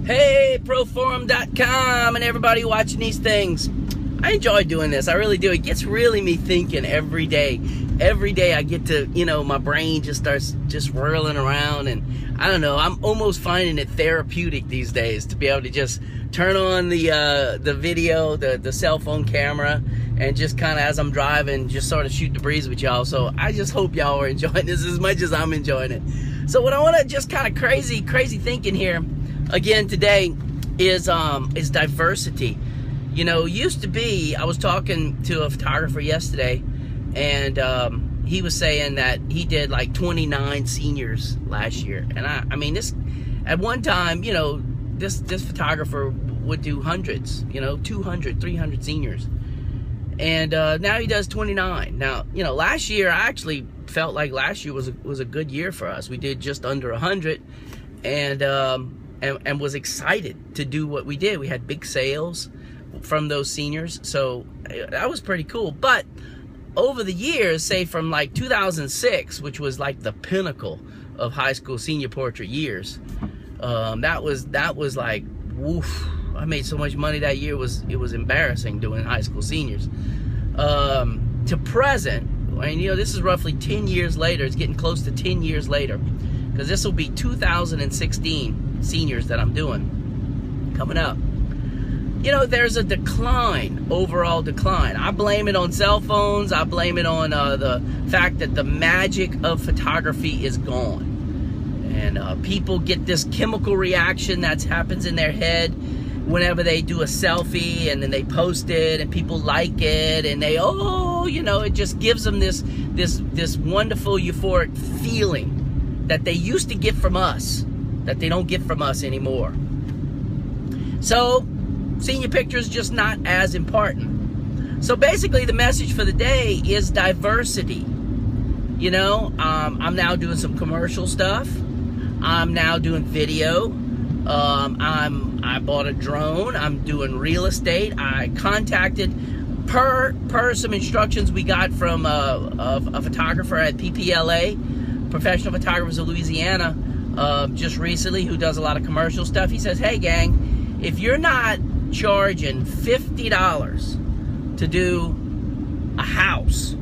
Hey, proforum.com and everybody watching these things. I enjoy doing this. I really do. It gets really me thinking every day. Every day I get to, my brain just starts just whirling around, and I don't know, I'm almost finding it therapeutic these days to be able to just turn on the video, the cell phone camera, and just kind of as I'm driving, just sort of shoot the breeze with y'all. So I just hope y'all are enjoying this as much as I'm enjoying it. So what I want to just kind of crazy thinking here again today is diversity. Used to be, I was talking to a photographer yesterday, and he was saying that he did like 29 seniors last year. And I mean, this, at one time, this photographer would do hundreds, 200, 300 seniors. And now he does 29. Now, last year, I actually felt like last year was a good year for us. We did just under 100, and was excited to do what we did. We had big sales from those seniors, so that was pretty cool. But over the years, say from like 2006, which was like the pinnacle of high school senior portrait years, that was like, woof, I made so much money that year, it was embarrassing doing high school seniors. To present, this is roughly 10 years later. It's getting close to 10 years later, because this will be 2016 seniors that I'm doing coming up. There's a decline, overall decline. I blame it on cell phones. I blame it on the fact that the magic of photography is gone. And people get this chemical reaction that happens in their head whenever they do a selfie, and then they post it and people like it, and they, it just gives them this wonderful euphoric feeling that they used to get from us, that they don't get from us anymore. So senior pictures just not as important. So basically the message for the day is diversity. I'm now doing some commercial stuff. I'm now doing video. I bought a drone. I'm doing real estate. I contacted per some instructions we got from a photographer at PPLA, Professional Photographers of Louisiana, just recently, who does a lot of commercial stuff. He says, hey gang, if you're not charging $50 to do a house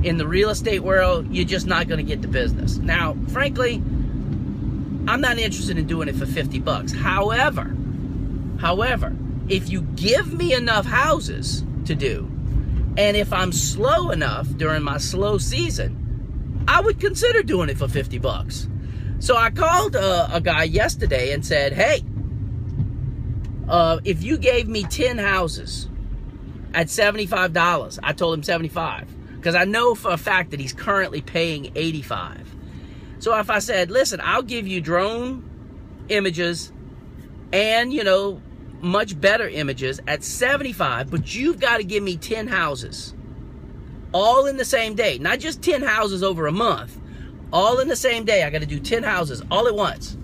in the real estate world, you're just not going to get the business. Now, frankly, I'm not interested in doing it for 50 bucks. However, if you give me enough houses to do, and if I'm slow enough during my slow season, I would consider doing it for 50 bucks. So I called a guy yesterday and said, hey, if you gave me 10 houses at $75, I told him 75, because I know for a fact that he's currently paying 85. So if I said, listen, I'll give you drone images and, much better images at 75, but you've got to give me 10 houses all in the same day, not just 10 houses over a month, all in the same day. I got to do 10 houses all at once.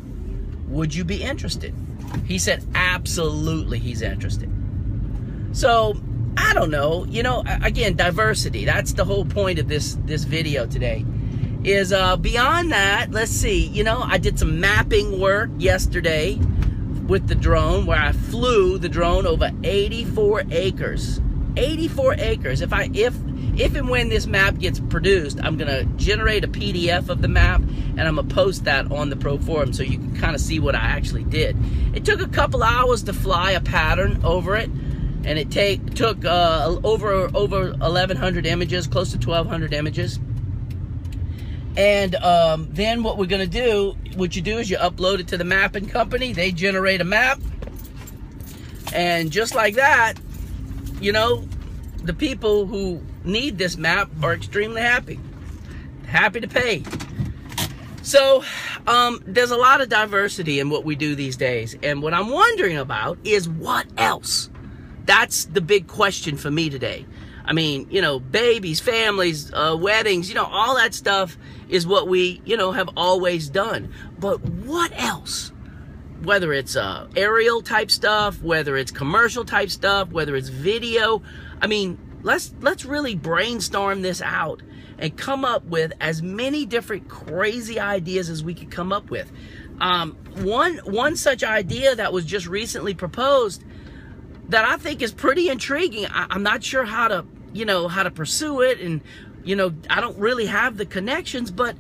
Would you be interested? He said, absolutely, he's interested. So, I don't know, again, diversity. That's the whole point of this video today. Is beyond that, let's see, I did some mapping work yesterday with the drone, where I flew the drone over 84 acres. 84 acres. If and when this map gets produced, I'm gonna generate a PDF of the map, and I'm gonna post that on the Pro Forum so you can kind of see what I actually did. It took a couple hours to fly a pattern over it, and it took over 1,100 images, close to 1,200 images. And then what we're gonna do, what you do is you upload it to the mapping company. They generate a map, and just like that, the people who need this map are extremely happy to pay. So there's a lot of diversity in what we do these days, and what I'm wondering about is what else. That's the big question for me today. I mean, babies, families, weddings, all that stuff is what we, have always done. But what else? Whether it's aerial type stuff, whether it's commercial type stuff, whether it's video. I mean, let's really brainstorm this out and come up with as many different crazy ideas as we could come up with. One such idea that was just recently proposed that I think is pretty intriguing. I'm not sure how to, how to pursue it, and, I don't really have the connections, but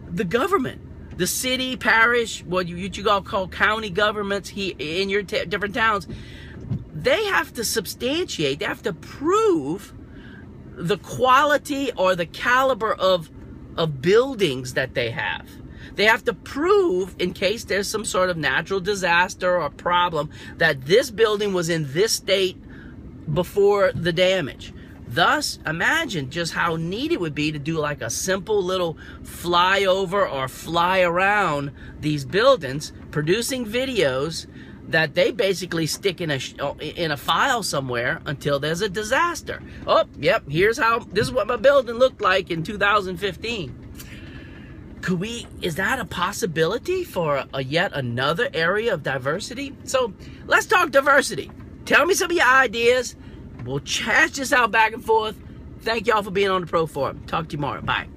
the government, the city, parish, what you call county governments in your different towns, they have to substantiate, they have to prove the quality or the caliber of buildings that they have. They have to prove, in case there's some sort of natural disaster or problem, that this building was in this state before the damage. Thus, imagine just how neat it would be to do like a simple little flyover or fly around these buildings, producing videos that they basically stick in a file somewhere until there's a disaster. Oh, yep, this is what my building looked like in 2015. Is that a possibility for yet another area of diversity? So let's talk diversity. Tell me some of your ideas. We'll hash this out back and forth. Thank y'all for being on the Pro Forum. Talk to you tomorrow. Bye.